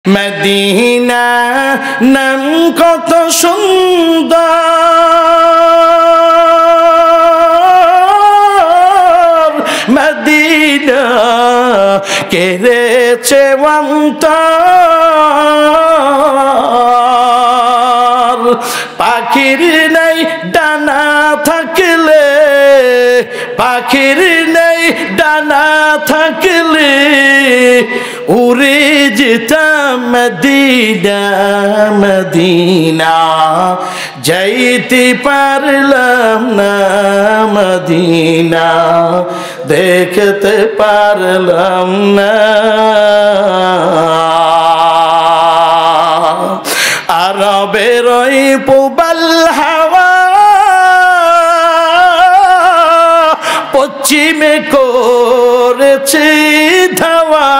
Medina নাম কত সুন্দর, মদিনা কেড়েছে অন্তর। পাখির নাই ডানা থাকলে, পাখির নেই ডানা থাকলে উড়ে যেতাম মদিনা মদিনা, যাইতে পারলাম না মদিনা, দেখতে পারলাম না। আরবের ওই পুবাল হাওয়া পশ্চিমে করেছে ধাওয়া,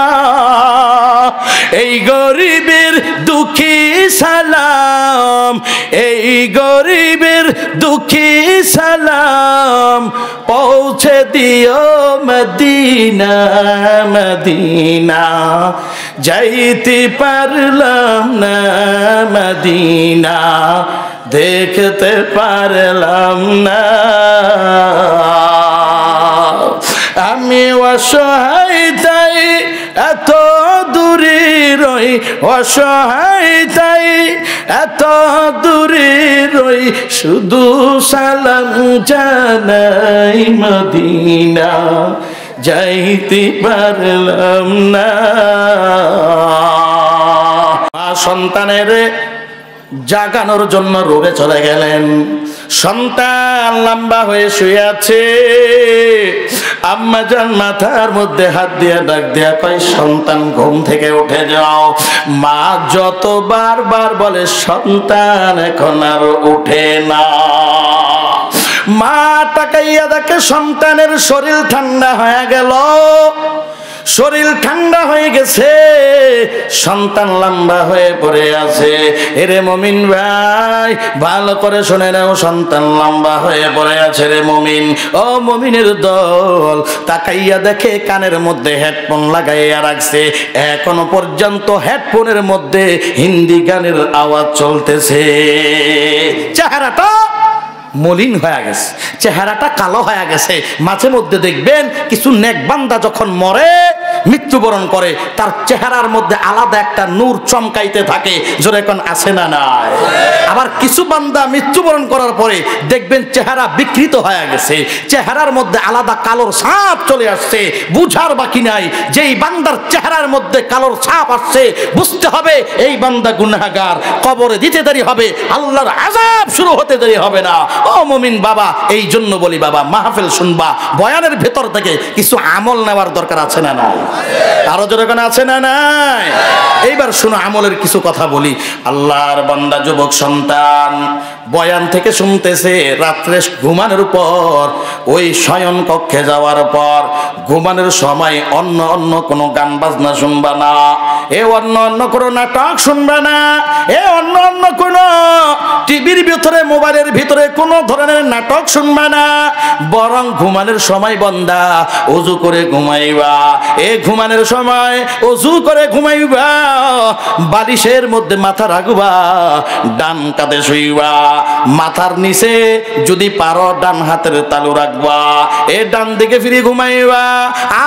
এই গরিবের দুঃখী সালাম, এই গরিবের দুঃখী সালাম পৌঁছে দিও মদিনা মদিনা, যাইতে পারলাম না মদিনা, দেখতে পারলাম না। আমি অসহায় তাই এত দূরে রই, অসহায় তাই এত দূরে রই, শুধু সালাম জানাই মদিনা, যাইতে পারলাম না। মা সন্তানের জাগানোর জন্য রোগে চলে গেলেন। সন্তান লম্বা হয়ে শুয়ে আছে, আম্মা জান মাথার মধ্যে হাত দিয়ে ডাক দিয়া কয়, সন্তান ঘুম থেকে উঠে যাও। মা যত বারবার বলে, সন্তান এখন আর উঠে না। মা তাকাইয়া দেখে সন্তানের শরীর ঠান্ডা হয়ে গেল, শরীর ঠান্ডা হয়ে গেছে, সন্তান লম্বা হয়ে পড়ে আছে। এরে মুমিন ভাই ভালো করে শুনে নাও, সন্তান লম্বা হয়ে পড়ে আছে রে মুমিন। ও মুমিনের দল, তাকাইয়া দেখে কানের মধ্যে হেডফোন লাগাইয়া রাখছে, এখনো পর্যন্ত হেডফোনের মধ্যে হিন্দি গানের আওয়াজ চলতেছে। চেহারাটা মলিন হয়ে গেছে, চেহারাটা কালো হয়ে গেছে। মাঝে মধ্যে দেখবেন কিছু নেক বান্দা যখন মরে, মৃত্যুবরণ করে, তার চেহারার মধ্যে আলাদা একটা নূর চমকাইতে থাকে। জোরে কোন আছে না নাই? আবার কিছু বান্দা মৃত্যুবরণ করার পরে দেখবেন চেহারা বিকৃত হয়ে গেছে, চেহারার মধ্যে আলাদা কালোর ছাপ চলে আসছে। বুঝার বাকি নাই, যেই বান্দার চেহারার মধ্যে কালোর ছাপ আসছে বুঝতে হবে এই বান্দা গুনাহগার, কবরে দিতে দেরি হবে, আল্লাহর আযাব শুরু হতে দেরি হবে না। ও মুমিন বাবা, এই জন্য বলি বাবা, মাহফিল শুনবা, বয়ানের ভেতর থেকে কিছু আমল নেওয়ার দরকার আছে না নাই? আরো জোরে কোন আছে না নাই? এইবার শুনো, আমলের কিছু কথা বলি। আল্লাহর বান্দা যুবক সন্তান বয়ান থেকে শুনতেছে, রাত্রে ঘুমানোর পর, ওই শয়ন কক্ষে যাওয়ার পর ঘুমানোর সময় অন্য অন্য কোনো গান বাজনা শুনবা না, এ অন্য অন্য কোনো নাটক শুনবা না, এ অন্য অন্য কোনো টিভির ভিতরে মোবাইলের ভিতরে কোনো ধরনের নাটক শুনবা না। বরং ঘুমানোর সময় বন্দা ওযু করে ঘুমাইবা, এ ঘুমানোর সময় ওযু করে ঘুমাইবা, বালিশের মধ্যে মাথা রাখবা, ডান কাঁধে শুইবা, মাথার নিচে যদি পারো ডান হাতের তালু রাখবা, এ ডান দিকে ফিরে ঘুমাইবা।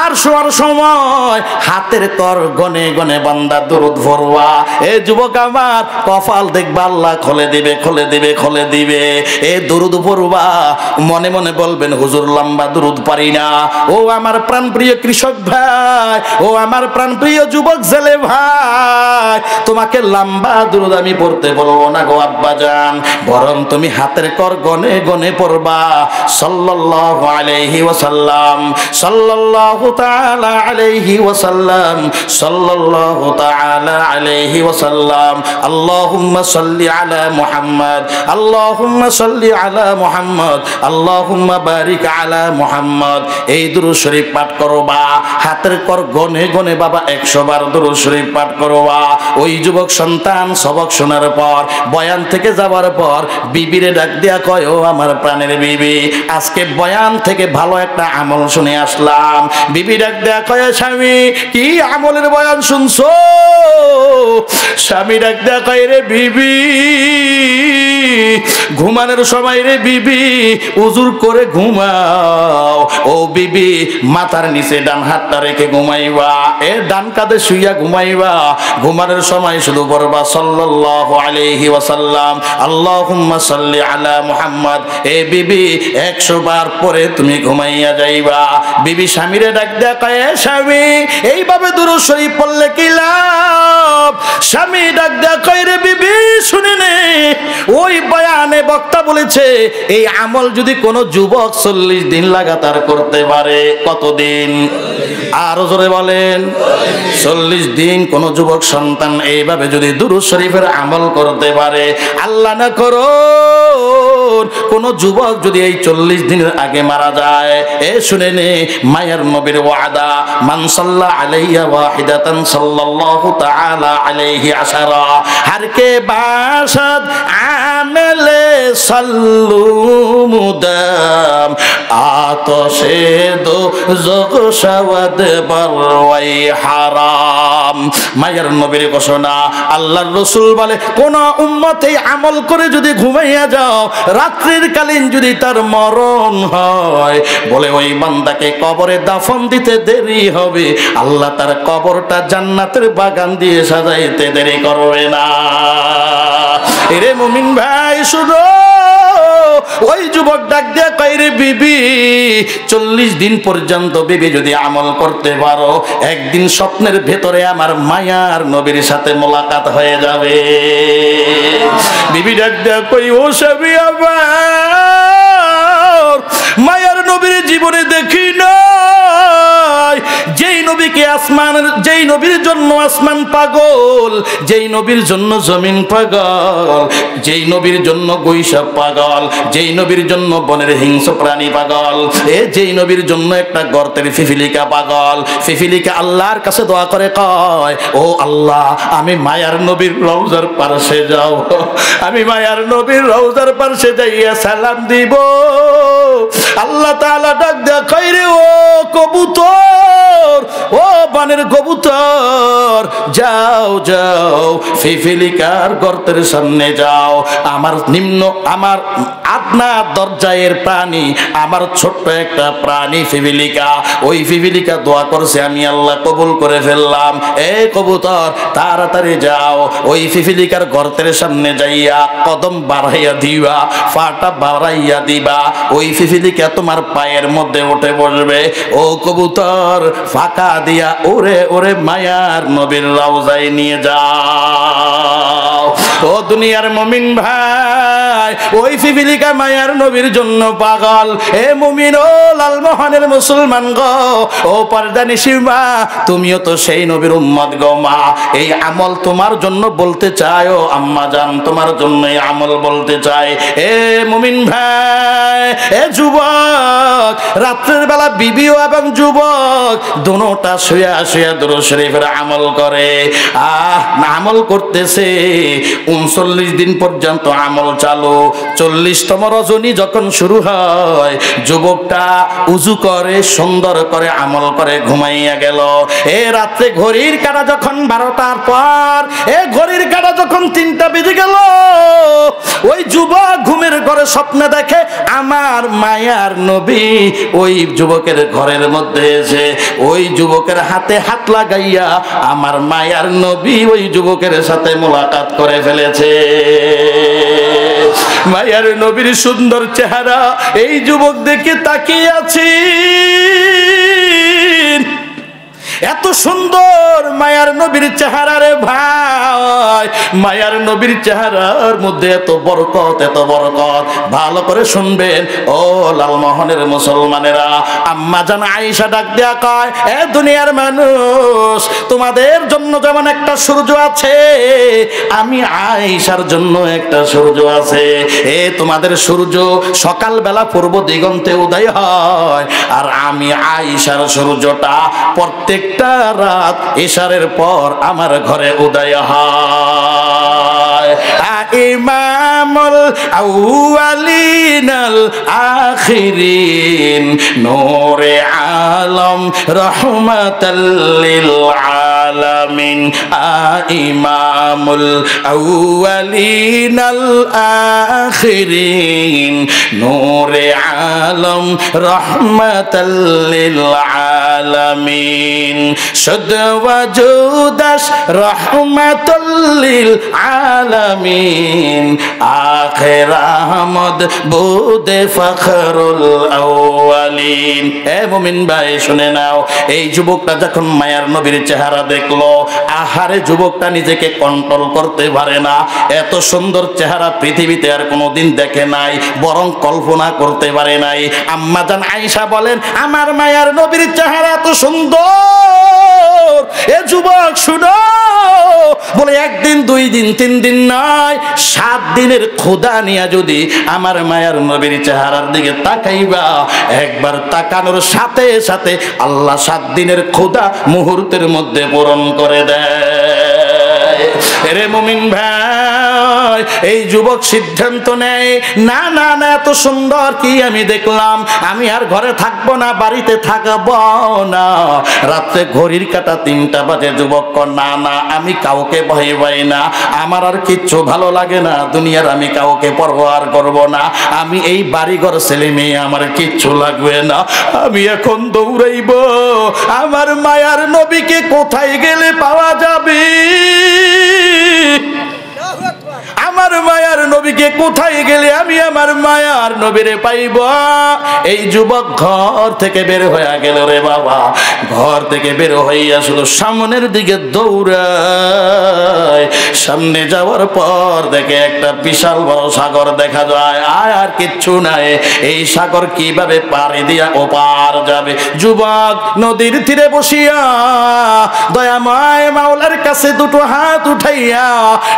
আর শোয়ার সময় হাতের কর গনে গনে বান্দা দরুদ পড়বা। এ যুবক আমার, কপাল দেখবা আল্লাহ খুলে দিবে, খুলে দিবে, খুলে দিবে। এ দরুদ পড়বা, মনে মনে বলবেন, হুজুর লম্বা দরুদ পারি না। ও আমার প্রাণপ্রিয় কৃষক ভাই, ও আমার প্রাণপ্রিয় যুবক ছেলে ভাই, তোমাকে লম্বা দরুদ আমি পড়তে বলবো না গো আব্বাজান, বরং তুমি হাতের কর গনে গনে পড়বা। সাল্লাল্লাহু আলাইহি ওয়াসাল্লাম, সাল্লাল্লাহু তাআলা আলাইহি ওয়াসাল্লাম, সাল্লাল্লাহু তাআলা আলাইহি ওয়াসাল্লাম। আল্লাহুম্মা সাল্লি আলা মুহাম্মদ, আল্লাহুম্মা সাল্লি আলা মুহাম্মদ, আল্লাহুম্মা বারিক আলা মুহাম্মদ। এই দুরূদ শরীফ পাঠ করবা, হাতের কর গনে গনে বাবা 100 বার দুরূদ শরীফ পাঠ করবা। ওই যুবক সন্তান সবক শোনার পর, বয়ান থেকে যাওয়ার পর বিবিরে ডাক দিয়া কয়, ও আমার প্রাণের বিবি, আজকে বয়ান থেকে ভালো একটা আমল শুনে আসলাম। বিবি ডাক দেয়া কয়, স্বামী কি আমলের বয়ান শুনছো? স্বামী ডাক দেয়া কয়, রে বিবি, ঘুমানোর সময় রে বিবি উজুর করে ঘুমাও। ও বিবি, মাথার নিচে ডান হাতটা রেখে ঘুমাইবা, এ ডান কাঁধে শুইয়া ঘুমাইবা। ঘুমানোর সময় শুধু বলবা সাল্লাল্লাহু আলাইহি ওয়াসাল্লাম, আল্লাহুম্মা সাল্লি আলা মুহাম্মদ। এ বিবি 100 বার পরে তুমি ঘুমাইয়া যাইবা। বিবি স্বামীরে ডাক দেয়া কয়, স্বামী এইভাবে দুরূদ শরীফ পড়লে কি লাভ? স্বামী ডাক দেয়া কয়, রে বিবি শুনে নে, ওই বয়ানে বক্তা বলেছে এই আমল যদি কোনো যুবক 40 দিন লাগাতার করতে পারে। কতদিন? আরো জোরে বলেন। 40 দিন কোন যুবক সন্তান এইভাবে যদি দুরূদ শরীফের আমল করতে পারে, আল্লাহ না করো কোন যুবক যদি এই 40 দিনের আগে মারা যায়, এ শুনে নে, মায়ের নবীর ওয়াদা, মান সাল্লা আলাইয়া ওয়াহিদাতান সাল্লাল্লাহু তাআলা আলাইহি আশারা, হার কে বাসাদ আমেলে সাল্লু মুদাম, আতশে দো যোগ শাওয়াদ বারওয়াই হারাম। মায়ের নবীর ঘোষণা, আল্লাহর রাসূল বলে, কোন উম্মত এই আমল করে যদি ঘুমাইয়া যাও, রাত্রির কালীন যদি তার মরণ হয়, বলে ওই বান্দাকে কবরে দাফন দিতে দেরি হবে, আল্লাহ তার কবরটা জান্নাতের বাগান দিয়ে সাজাইতে দেরি করবে না। এরে মুমিন ভাই শুনো, ওই যুবক ডাক দিয়া কয়, রে বিবি 40 দিন পর্যন্ত বিবি যদি আমল করতে পারো, একদিন স্বপ্নের ভেতরে আমার মায়ার নবীর সাথে মোলাকাত হয়ে যাবে। বিবি ডাক দিয়া কই, ও স্বামী আমার, মায়ার নবীর জীবনে দেখি নাই, যেই নবীকে আসমান, যেই নবীর জন্য আসমান পাগল, যেই নবীর জন্য জমিন পাগল, যেই নবীর জন্য গৈসাপ পাগল, যেই নবীর জন্য বনের হিংস্র প্রাণী পাগল, এ যেই নবীর জন্য একটা গর্তের ফিফিলিকা পাগল। ফিফিলিকা আল্লাহর কাছে দোয়া করে কয়, ও আল্লাহ, আমি মায়ার নবীর রওজার পাশে যাও, আমি মায়ার নবীর রওজার পাশে যাইয়া সালাম দিব। আল্লাহ তাআলা ডাক দেয়া কয়, রে ও কবুতর, ও বানের কবুতর, যাও যাও ফিফিলিকার গর্তের সামনে যাও। আমার নিম্ন, আমার আপনা দরজায়ের প্রাণী, আমার ছোট্ট একটা প্রাণী ফিফিলিকা, ওই ফিফিলিকা দোয়া করছে, আমি আল্লাহ কবুল করে ফেললাম। এ কবুতর, তাড়াতাড়ি যাও, ওই ফিফিলিকার গর্তের সামনে যাইয়া কদম বাড়াইয়া দিবা, পাটা বাড়াইয়া দিবা, ওই ফিফিলিকা তোমার পায়ের মধ্যে উঠে বসবে। ও কবুতর, ফাঁকা দিয়া ওরে ওরে মায়ার নবীর রওজায় নিয়ে যাও। ও দুনিয়ার মুমিন ভাই, ওই ফিফিলিকা মায়ার নবীর জন্য পাগল। এ মুমিন, ও লালমোহনের মুসলমান গো, ও পর্দানিশি মা, তুমিও তো সেই নবীর উম্মত গো মা। এই আমল তোমার জন্য বলতে চাই, ও আম্মা জান, তোমার জন্য এই আমল বলতে চাই। এ মুমিন ভাই, এ যুবক, রাত্রের বেলা বিবিও এবং যুবক দোনোটা শুয়া শুয়া দুরূদ শরীফের আমল করে। আমল করতেছে 39 দিন পর্যন্ত আমল চালু। 40তম রজনী যখন শুরু হয়, যুবকটা উজু করে, সুন্দর করে আমল করে ঘুমাইয়া গেল। এ রাত্রে ঘড়ির কাঁটা যখন 12টার পর, এ ঘড়ির কাঁটা যখন 3টা বেজে গেল, ওই যুবক ঘুমের ঘরে স্বপ্নে দেখে আমার মায়ার নবী ওই যুবকের ঘরের মধ্যে এসে ওই যুবকের হাতে হাত লাগাইয়া আমার মায়ার নবী ওই যুবকের সাথে মোলাকাত করে ফেলেছে। মায়ার নবীর সুন্দর চেহারা এই যুবক দেখে তাকিয়ে আছি। এত সুন্দর মায়ার নবীর চেহারা রে ভাই, মায়ার নবীর চেহারার মধ্যে এত বরকত, এত বরকত। ভালো করে শুনবেন ও লালমোহনের মুসলমানেরা। আম্মা জান আয়েশা ডাক দেয়া কয়, এ দুনিয়ার মানুষ, তোমাদের জন্য যেমন একটা সূর্য আছে, আমি আয়েশার জন্য একটা সূর্য আছে। এ তোমাদের সূর্য সকালবেলা পূর্ব দিগন্তে উদয় হয়, আর আমি আয়েশার সূর্যটা প্রত্যেকটা রাত ইশারের পর আমার ঘরে উদয় হয়। ইমামুল আউয়ালিনাল আখিরিন নূরে আলম রহমাতাল লিল আলামিন। ইমামুল আউয়ালিনাল আখিরিন নূরে আলম রহমাতাল লিল আলামিন। শুদ্ধ ওয়াজুদাস রহমাতুল লিল আলামিন। আখির আহমদ বুদে ফখরুল আউয়ালিন। এ মুমিন ভাই শুনে নাও, এই যুবকটা যখন মায়ার নবীর চেহারা দেখলো, আহারে যুবকটা নিজেকে কন্ট্রোল করতে পারে না। এত সুন্দর চেহারা পৃথিবীতে আর কোনোদিন দেখে নাই, বরং কল্পনা করতে পারে নাই। আম্মা জান আয়েশা বলেন, আমার মায়ার নবীর চেহারা এত সুন্দর, এ যুবক শুনো, বলে একদিন, দুই দিন, তিন দিন নয়, 7 দিনের ক্ষুধা নিয়ে যদি আমার মায়ার নবীর চেহারার দিকে তাকাইবা, একবার তাকানোর সাথে সাথে আল্লাহ 7 দিনের ক্ষুধা মুহূর্তের মধ্যে পূরণ করে দেয়। রে মুমিন ভাই, এই যুবক সিদ্ধান্ত নেয়, না না না, এত সুন্দর কি আমি দেখলাম, আমি আর ঘরে থাকবো না, বাড়িতে থাকবো না। রাত্রে ঘড়ির কাঁটা 3টা বাজে। যুবক কয়, না না, আমি কাউকে ভয় পাই না, আমার আর কিচ্ছু ভালো লাগে না, দুনিয়ার আমি কাউকে পরোয়া করব না, আমি এই বাড়িঘর ছেলে মেয়ে আমার কিচ্ছু লাগবে না, আমি এখন দৌড়াইব আমার মায়ার নবীকে কোথায় গেলে পাওয়া যাবে, আমার মায়ার নবীকে কোথায় গেলে আমি আমার মায়ার নবীরে পাইব। এই যুবক ঘর থেকে বের হয়ে গেল রে বাবা। ঘর থেকে বের হইয়া শুধু সামনের দিকে দৌড়ায়। সামনে যাওয়ার পর দেখে একটা বিশাল বড় সাগর দেখা যায়, আর কিচ্ছু নাই। এই সাগর কিভাবে পাড়ি দিয়া ওপার যাবে? যুবক নদীর তীরে বসিয়া দয়াময় মাওলার কাছে দুটো হাত উঠাইয়া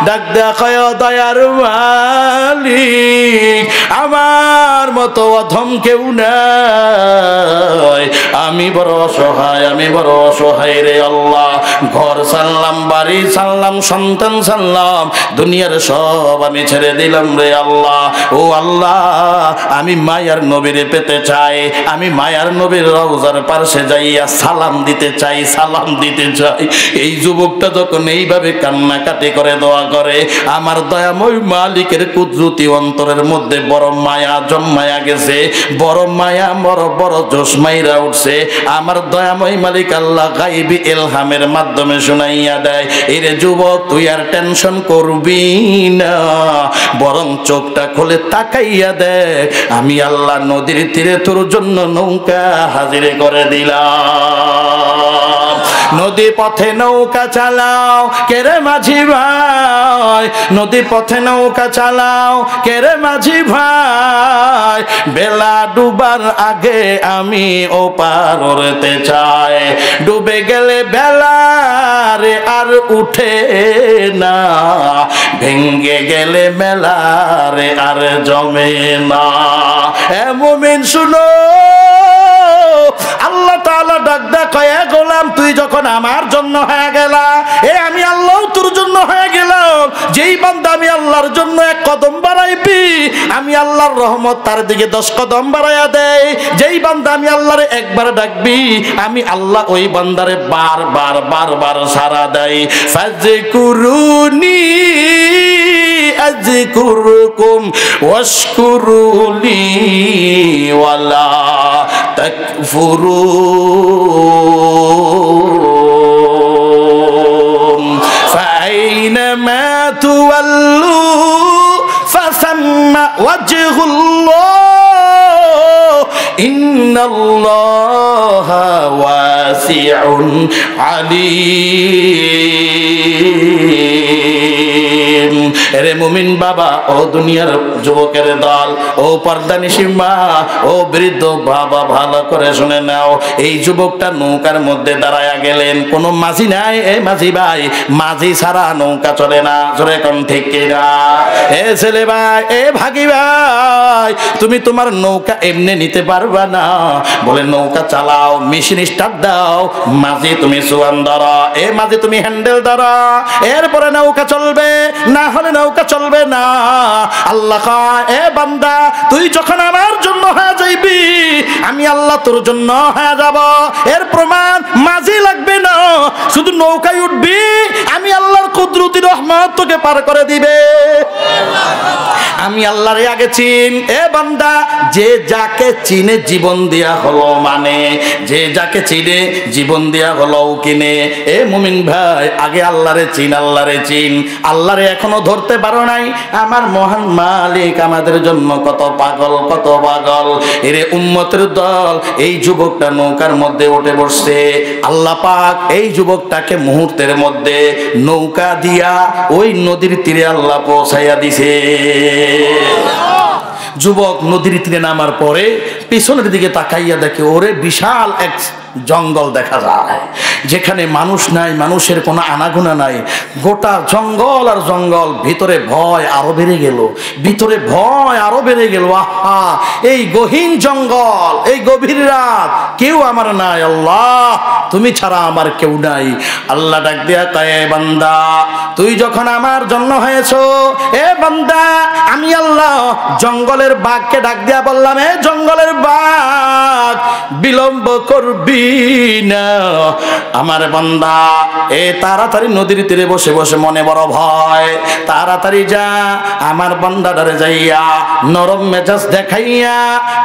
ডাক দেয়া কয়, দয়ার মালিক, আমার মতো অধম কেউ নাই, আমি বড় অসহায়, আমি বড় অসহায় রে আল্লাহ। ঘর ছাড়লাম, বাড়ি ছাড়লাম, সন্তান ছাড়লাম, দুনিয়ার সব আমি ছেড়ে দিলাম রে আল্লাহ। ও আল্লাহ, আমি মায়ার নবীরে পেতে চাই, আমি মায়ার নবীর রওজার পাশে যাইয়া সালাম দিতে চাই, সালাম দিতে চাই। এই যুবকটা যখন এইভাবে কান্নাকাটি করে দোয়া করে, আমার দয়াময় মালিকের কুদরতি অন্তরের মধ্যে বড় মায়া জন্মায়া গেছে, বড় মায়া, বড় বড় জোশ মাইরা উঠছে। আমার দয়াময় মালিক আল্লাহ গাইবি ইলহামের মাধ্যমে শুনাইয়া দেয়, এরে যুবক, তুই আর টেনশন করবি না, বরং চোখটা খুলে তাকাইয়া দেখ, আমি আল্লাহ নদীর তীরে তোর জন্য নৌকা হাজির করে দিলাম। নদী পথে নৌকা চালাও কেরে মাঝি ভাই, নদী পথে নৌকা চালাও কেরে মাঝি ভাই, বেলা ডুবার আগে আমি ওপার হতে চাই, ডুবে গেলে বেলা রে আর উঠে না, ভেঙ্গে গেলে মেলা রে আর জমে না। এ মুমিন শুনো, আল্লাহ তাআলা ডাক দেয়া কয়, গোলাম, তুই যখন আমার জন্য হয়ে গেলা, এ আমি আল্লাহ তোর জন্য হয়ে গেলাম। যেই বান্দা আমি আল্লাহর জন্য 1 কদম বাড়াইবি, আমি আল্লাহর রহমত তার দিকে 10 কদম বাড়াইয়া দেয়। যেই বান্দা আমি আল্লাহরে একবার ডাকবি, আমি আল্লাহ ওই বান্দারে বারবার বারবার সাড়া দেয়। ফাযকুরুনি আযকুরকুম ওয়াশকুরুলি ওয়ালা তাকফুরুন ফাইনামা তুওয়াল্লু ফাসাম্মা ওয়াজহুল্লাহ ইন্নাল্লাহা ওয়াসিউন আলীম। এরে মুমিন বাবা, ও দুনিয়ার যুবকের দল, ও পর্দানিশী মা, ও বৃদ্ধ বাবা, ভালো করে শুনে নাও। এই যুবকটা নৌকার মধ্যে দাঁড়ায়া গেলেন, কোনো মাঝি নাই। এ মাঝি ভাই, মাঝি ছাড়া নৌকা চলে না, জোরে কোন ঠিক কিনা? এ ছেলে ভাই, এ ভাগি ভাই, তুমি তোমার নৌকা এমনি নিতে পারবা না। বলে নৌকা চালাও, মেশিন স্টার্ট দাও। মাঝি তুমি সুয়ান ধরো, এ মাঝি তুমি হ্যান্ডেল ধরো, এরপরে নৌকা চলবে, না হলে নৌকা চলবে না। আল্লাহ কয়, এ বান্দা, তুই যখন আমার জন্য হয়ে যাইবি, আমি আল্লাহ তোর জন্য হয়ে যাব। এর প্রমাণ মাঝি লাগবে না, শুধু নৌকায় উঠবি, আমি আল্লাহর কুদরতি রহমত তোকে পার করে দিবে। আমি আল্লাহরে আগে চিন। এ বান্দা, যে যাকে চিনে জীবন দেয়া হলো, মানে যে যাকে চিনে জীবন দেয়া হলো কিনে। এ মুমিন ভাই, আগে আল্লাহরে চিন, আল্লাহরে চিন। আল্লাহরে এখনো ধরতে পারো নাই। আমার মহান মালিক আমাদের জন্য কত পাগল, কত পাগল। এরে উম্মতের দল, এই যুবকটা নৌকার মধ্যে উঠে বসছে। আল্লাহ পাক এই যুবকটাকে মুহূর্তের মধ্যে নৌকা দিয়া ওই নদীর তীরে আল্লাহ পৌঁছাইয়া দিছে। যুবক নদীর তীরে নামার পরে পিছনের দিকে তাকাইয়া দেখে, ওরে বিশাল এক জঙ্গল দেখা যায়, যেখানে মানুষ নাই, মানুষের কোনো আনাগোনা নাই, গোটা জঙ্গল আর জঙ্গল। ভিতরে ভয় আরো বেড়ে গেল, ভিতরে ভয় আরো বেড়ে গেল। আহা, এই গহীন জঙ্গল, এই গভীর রাত, কেউ আমার নাই, আল্লাহ তুমি ছাড়া আমার কেউ নাই। আল্লাহ ডাক দিয়া কয়, এ বান্দা, তুই যখন আমার জন্য হয়েছো, এ বান্দা, আমি আল্লাহ জঙ্গলের বাঘকে ডাক দিয়া বললাম, এ জঙ্গলের বাঘ, বিলম্ব করবি না। আমার বান্দা, এ তাড়াতাড়ি নদীর তীরে বসে বসে মনে বড় ভয়, তাড়াতাড়ি যা, আমার বান্দাটারে যাইয়া নরম মেজাজ দেখাইয়া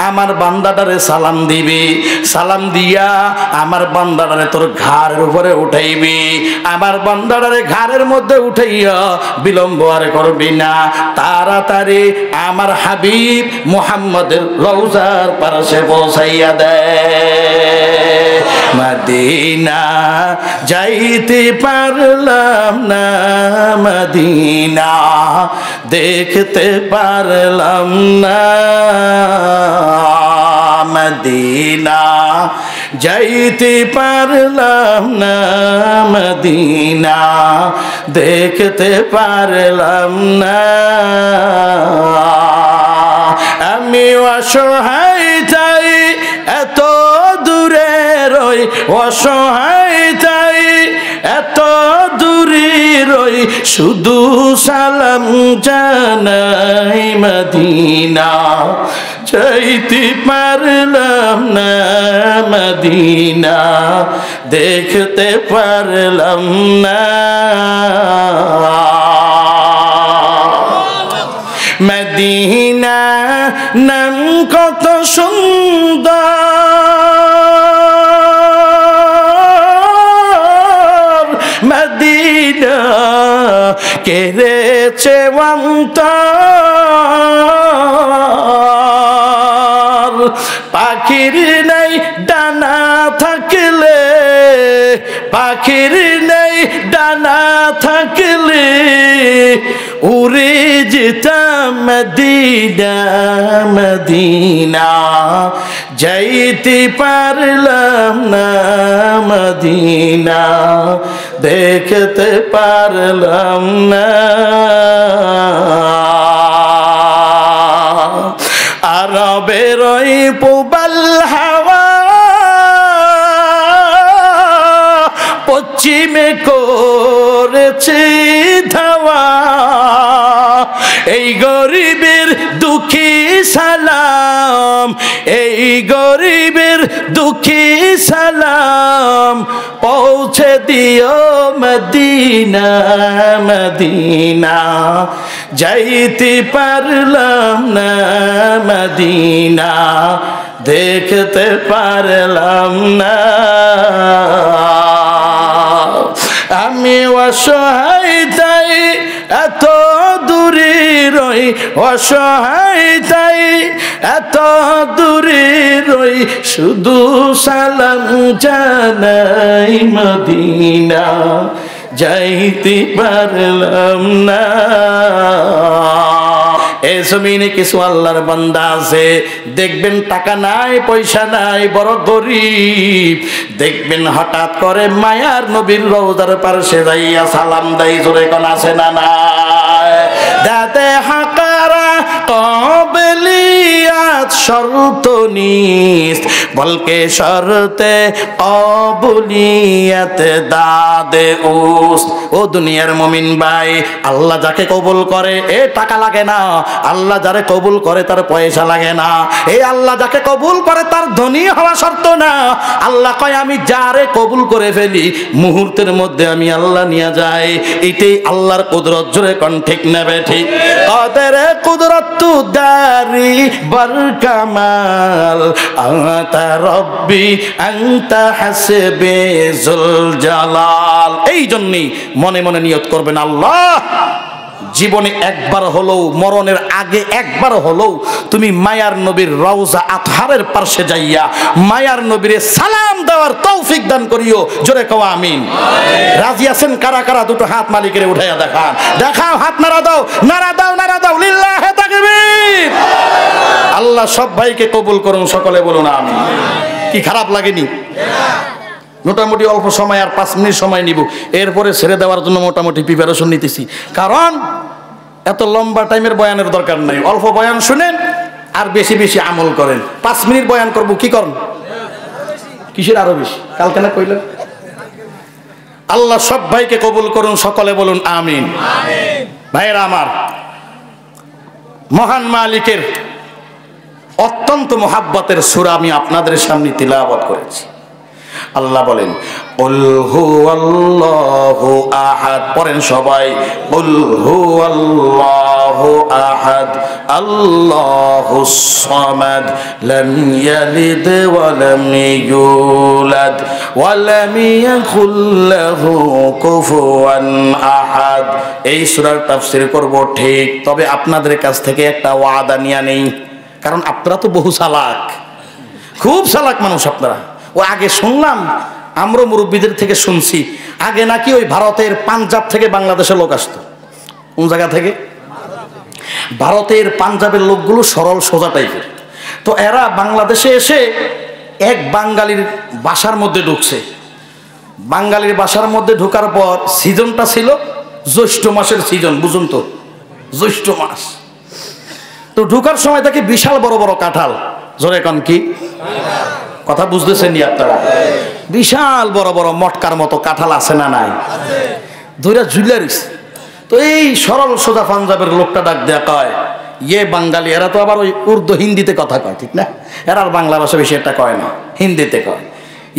আমার বান্দাটারে সালাম দিবি। সালাম দিয়া আমার বান্দাটারে তোর ঘাড়ের উপরে উঠাইবি। আমার বান্দাটারে ঘাড়ের মধ্যে উঠাইয়া বিলম্ব আর করবি না। তাড়াতাড়ি আমার হাবিব মুহাম্মদের রওজার পাশে পৌঁছাইয়া দে। মদিনা যাইতে পারলাম না, মদিনা দেখতে পারলাম না, মদিনা যাইতে পারলাম না, মদিনা দেখতে পারলাম না। আমি অসহায় চাই, এত দূরে রই, অসহায় চাই, এত দূরে রই, শুধু সালাম জানাই, মদিনা যাইতে পারলাম না, মদিনা দেখতে পারলাম না। মদিনা নাম কত সুন্দর, মদিনা কেড়েছে অন্তর। পাখির নাই ডানা থাকলে, পাখির নাই ডানা থাকলে, উড়ে যেতাম মদিনা, মদিনা যাইতে পারলাম না, মদিনা দেখতে পারলাম না। আরবের ওই পুবাল হাওয়া পশ্চিমে করেছে ধাওয়া, এই গরিবের দুঃখী সালাম, এই গরিবের দুঃখী সালাম পৌঁছে দিও মদিনা, মদিনা যাইতে পারলাম না, মদিনা দেখতে পারলাম না। আমি অসহায় তাই এত দূরে রই, অসহায় তাই এত দূরে রই, শুধু সালাম জানাই, মদিনা যাইতে পারলাম না। জমিনে কিছু আল্লাহর বান্দা আছে, দেখবেন টাকা নাই পয়সা নাই, বড় গরিব, দেখবেন হঠাৎ করে মায়ার নবীর রওজার পাশে যাইয়া সালাম দেয়। জোরে কোন আছে না নাই? দাতে হাকারা কবলিয়াত শর্ত নিস্ত, বলকে শর্তে কবলিয়াত দাদে উস্ত। ও দুনিয়ার মুমিন ভাই, আল্লাহ যাকে কবুল করে এ টাকা লাগে না, আল্লাহ যারে কবুল করে তার পয়সা লাগে না, এই আল্লাহ যাকে কবুল করে তার ধনী হওয়া শর্ত না। আল্লাহ কয় আমি যারে কবুল করে ফেলি মুহূর্তের মধ্যে আমি আল্লাহ নিয়ে যাই। এটাই আল্লাহর কুদরত। জোরে কোন ঠিক নেবে ঠিক? কাদের কুদরত তু দারি বর কামাল, আতা রব্বি আনতা হাসবে জুল জালাল। এই জন্যই মনে মনে নিয়ত করবেন, আল্লাহ জীবনে একবার হলেও, মরণের আগে একবার হলেও তুমি মায়ার নবীর রওজা আতহারের পাশে যাইয়া মায়ার নবীরে সালাম দেওয়ার তৌফিক দান করিও। জোরে কও আমিন। রাজি আছেন কারা কারা? দুটো হাত মালিকের উঠাইয়া দেখান, দেখাও, হাত নাড়া দাও, নাড়া দাও, নাড়া দাও, লিল্লাহে তাকবীর। আল্লাহ সব ভাইকে কবুল করুন, সকলে বলুন আমিন। কি খারাপ লাগেনি? মোটামুটি অল্প সময়, আর 5 মিনিট সময় নিব, এরপরে ছেড়ে দেওয়ার জন্য মোটামুটি প্রিপারেশন নিতেছি। কারণ এত লম্বা টাইমের বয়ানের দরকার নাই, অল্প বয়ান শুনেন আর বেশি বেশি আমল করেন। 5 মিনিট বয়ান করব, কি করেন? কিসের আরো বেশি? কালকে না কইলেন? আল্লাহ সব ভাইকে কবুল করুন, সকলে বলুন আমিন। ভাইরা আমার, মহান মালিকের অত্যন্ত মোহাব্বতের সূরা আমি আপনাদের সামনে তিলাওয়াত করেছি। আল্লাহ বলেন, কুল হুয়াল্লাহু আহাদ। পড়েন সবাই, কুল হুয়াল্লাহু আহাদ আল্লাহুস সামাদ লাম ইয়ালিদ ওয়া লাম ইউলাদ ওয়া লাম ইয়াকুল লাহু কুফুয়ান আহাদ। এই সূরার তাফসীর করব ঠিক, তবে আপনাদের কাছ থেকে একটা ওয়াদা নিয়া নেই, কারণ আপনারা তো বহু চালাক, খুব চালাক মানুষ আপনারা। ও আগে শুনলাম, আমরা মুরব্বীদের থেকে শুনছি, আগে নাকি ওই ভারতের পাঞ্জাব থেকে বাংলাদেশের লোক আসতো। কোন জায়গা থেকে? ভারতের পাঞ্জাবের লোকগুলো সরল সোজা টাইপের। তো এরা বাংলাদেশে এসে এক বাঙালির বাসার মধ্যে ঢুকছে। বাঙালির বাসার মধ্যে ঢোকার পর সিজনটা ছিল জ্যৈষ্ঠ মাসের সিজন, বুঝুন তো, জ্যৈষ্ঠ মাস। তো ঢোকার সময় দেখে বিশাল বড় বড় কাঁঠাল। জোরে কোন কি? কথা বুঝতেছেন আপনারা? বিশাল বড় বড় মটকার মতো কাঁঠাল আছে না নাই? দুইটা জুইলারিস। তো এই সরল সোজা পাঞ্জাবের লোকটা ডাক দেয়া কয়, ইয়ে বাঙালি। এরা তো আবার ওই উর্দু হিন্দিতে কথা কয়, ঠিক না? এরা আর বাংলা ভাষা বেশি একটা কয় না, হিন্দিতে কয়।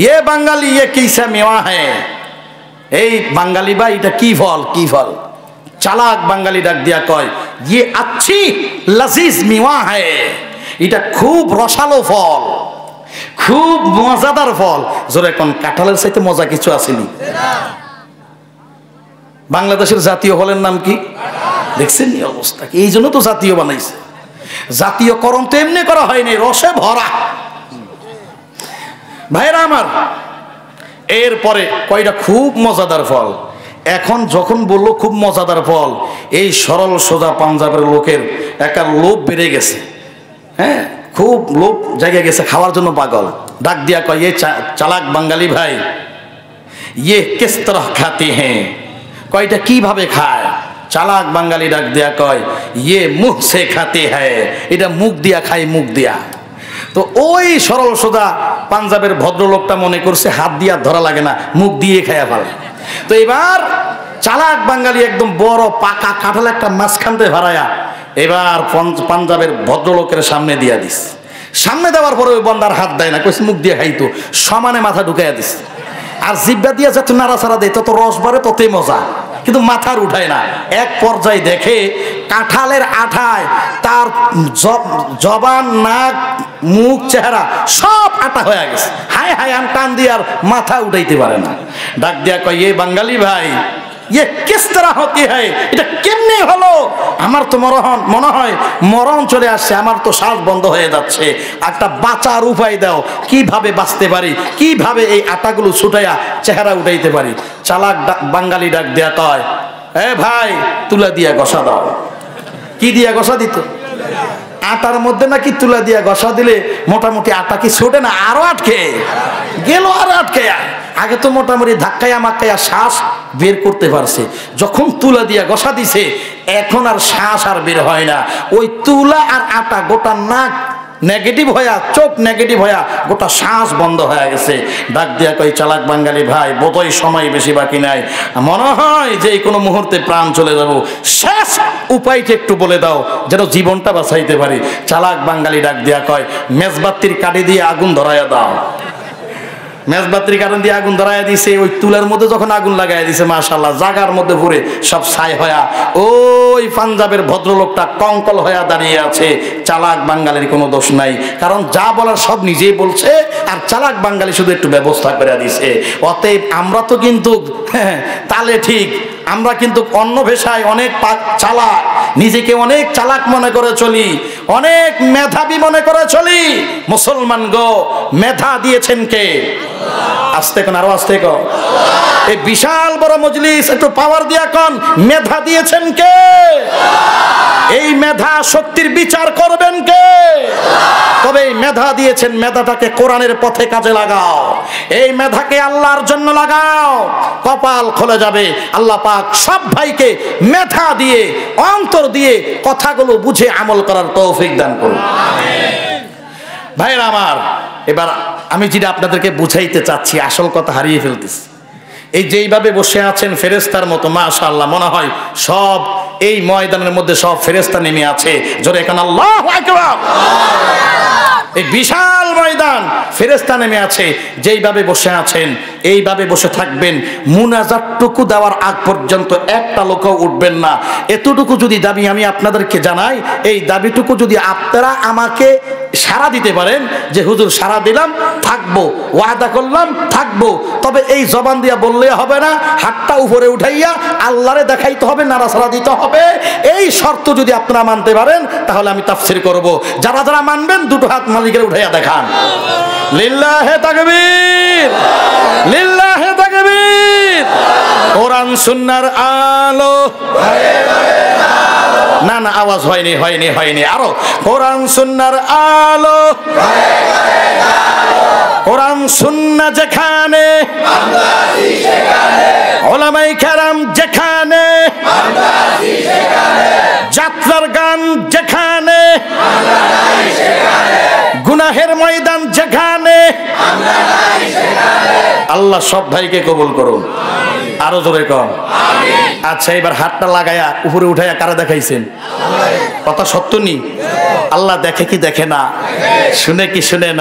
ইয়ে বাঙালি, ইয়ে কিসা মেওয়া হ্যাঁ। এই বাঙালি ভাই, এটা কি ফল? কি ফল? চালাক বাঙালি ডাক দিয়া কয়, ইয়ে আচ্ছি লজিজ মেওয়া হ্যাঁ, এটা খুব রসালো ফল, খুব মজাদার ফল। জোরে কোন কাঁঠালের চাইতে মজা কিছু আসেনি। বাংলাদেশের জাতীয় ফলের নাম কি? দেখছেন এই অবস্থা? এই জন্য তো জাতীয় বানাইছে। জাতীয়করণ তো এমনি করা হয়নি, রসে ভরা। ভাইরা আমার, এরপরে কয়টা খুব মজাদার ফল। এখন যখন বললো খুব মজাদার ফল, এই সরল সোজা পাঞ্জাবের লোকের একটা লোভ বেড়ে গেছে। হ্যাঁ, খুব লোভ জায়গা গেছে, খাওয়ার জন্য পাগল। ডাক দিয়া কয়, ये চালাক বাঙালি ভাই, ये किस तरह खाते हैं? কয়টা কিভাবে খায়? চালাক বাঙালি ডাক দিয়া কয়, ये मुंह से खाते हैं, এটা মুখ দিয়া খায়, মুখ দিয়া। তো ওই সরল সোজা পাঞ্জাবের ভদ্রলোকটা মনে করছে হাত দিয়া ধরা লাগে না, মুখ দিয়ে খায়া ফেলে। তো এবার চালাক বাঙালি একদম বড় পাকা কাঁঠাল একটা মাঝখান থেকে ভাড়ায়া এবার পাঞ্জাবের ভদ্রলোকের সামনে দিয়া দিস। সামনে দেওয়ার পরে ওই বন্দার হাত দেয় না, কইছে মুখ দিয়ে খাইতো, সমানে মাথা ঢুকাইয়া দিস। আর জিব্বা দিয়া যত নাড়াচাড়া দেয় তত রস বাড়ে, ততই মজা, কিন্তু মাথার উঠায় না। এক পর্যায়ে দেখে কাঁঠালের আঠায় তার জবান, নাক, মুখ, চেহারা সব আটা হয়ে গেছে। হায় হায়, আন টান দিয়ে আর মাথা উঠাইতে পারে না। ডাক দিয়া কয়, এ বাঙালি ভাই, ये किस तरह होती है? এটা কেমনে হলো? আমার তো মনে হয় মরণ চলে আসছে, আমার তো শ্বাস বন্ধ হয়ে যাচ্ছে। একটা বাঁচার উপায় দাও, কিভাবে বাঁচতে পারি, কিভাবে এই আটাগুলো ছুটাইয়া চেহারা উঠাইতে পারি। চালাক বাঙালি ডাক দেয়া কয়, এ ভাই, তুলা দিয়া ঘষা দাও। কি দিয়া ঘষা দিত? আটার মধ্যে নাকি তুলা দিয়া ঘষা দিলে মোটামুটি আটা কি ছোটে না, আরো আটকে গেল, আরো আটকে। আগে তো মোটামুটি ধাক্কাইয়া মাক্কাইয়া শ্বাস বের করতে পারছে, যখন তুলা দিয়া ঘষা দিছে এখন আর শ্বাস আর বের হয় না। ওই তুলা আর আটা গোটা নাক নেগেটিভ হয়া, চোখ নেগেটিভ হয়া গোটা শ্বাস বন্ধ হয়ে গেছে। ডাক দিয়া কই, চালাক বাঙালি ভাই, বোধহয় সময় বেশি বাকি নাই, মনে হয় যে কোনো মুহূর্তে প্রাণ চলে যাব, শেষ উপায়টা একটু বলে দাও যেন জীবনটা বাঁচাইতে পারি। চালাক বাঙালি ডাক দিয়া কয়, মেজবাতির কাঠি দিয়ে আগুন ধরাইয়া দাও। মেজবাতির কারণ দিয়ে আগুন ধরাইয়া দিছে, ওই তুলার মধ্যে যখন আগুন লাগাইয়া দিছে, মাশাআল্লাহ জাগার মধ্যে পুরে সব ছাই হয়া ওই পাঞ্জাবের ভদ্রলোকটা কঙ্কল হয়া দাঁড়িয়ে আছে। চালাক বাঙালির কোনো দোষ নাই, কারণ যা বলার সব নিজেই বলছে, আর চালাক বাঙালি শুধু একটু ব্যবস্থা করে দিছে। অতএব আমরা তো কিন্তু তালে ঠিক, আমরা কিন্তু অন্য ভাষায় অনেক চালাক, নিজেকে অনেক চালাক মনে করে চলি, অনেক মেধাবী মনে করে চলি। মুসলমান গো, মেধা দিয়েছেন কে? আস্তে কোন, আরো আস্তে কো। এই বিশাল বড় মজলিস, একটু পাওয়ার দিয়া কোন, মেধা দিয়েছেন কে? এই মেধা শক্তির বিচার করবেন কে? তবে এই মেধা দিয়েছেন, মেধাটাকে কোরআনের পথে কাজে লাগাও, এই মেধাকে আল্লাহর জন্য লাগাও, কপাল খুলে যাবে। আল্লাহ পাক সব ভাইকে মেধা দিয়ে, অন্তর দিয়ে কথাগুলো বুঝে আমল করার তৌফিক দান করুন। ভাইরা আমার, এবার আমি যেটা আপনাদেরকে বুঝাইতে চাচ্ছি, আসল কথা হারিয়ে ফেলতেছি। এই যেইভাবে বসে আছেন ফেরেশতার মতো, মাশাআল্লাহ, মনে হয় সব এই ময়দানের মধ্যে সব ফেরেশতা নেমে আছে। জোরে এখন আল্লাহু আকবার। এই বিশাল ময়দান ফেরেশতা নেমে আছে। যেইভাবে বসে আছেন এইভাবে বসে থাকবেন, মুনাজাতটুকু দেওয়ার আগ পর্যন্ত একটা লোকও উঠবেন না। এতটুকু যদি দাবি আমি আপনাদেরকে জানাই, এই দাবিটুকু যদি আপনারা আমাকে সাড়া দিতে পারেন যে হুজুর সাড়া দিলাম, থাকবো, ওয়াদা করলাম থাকবো, তবে এই জবান দিয়া বললে হবে না, হাতটা উপরে উঠাইয়া আল্লাহরে দেখাইতে হবে, নাড়াচাড়া দিতে হবে। এই শর্ত যদি আপনারা মানতে পারেন তাহলে আমি তাফসীর করব। যারা যারা মানবেন দুটো হাত মালিকের উঠাইয়া দেখান। লিল্লাহে তাকবীর, লিল্লাহে তাকবীর। কোরআন সুন্নাহর আলো, না না আওয়াজ হয়নি, হয়নি, হয়নি, আরো। কোরআন সুন্নাহর আলো, কোরআন সুন্নাহ যেখানে, উলামায়ে কেরাম যেখানে, যাত্রার গান যেখানে, গুনাহের ময়দান যেখানে, আল্লাহ সব ভাইকে কবুল করুন। আরো জোরে কম। আচ্ছা, এবার হাতটা লাগায়া উপরে উঠাইয়া কারা দেখাইছেন? কথা সত্য নি? আল্লাহ দেখে কি দেখে না? শুনে কি শুনে না?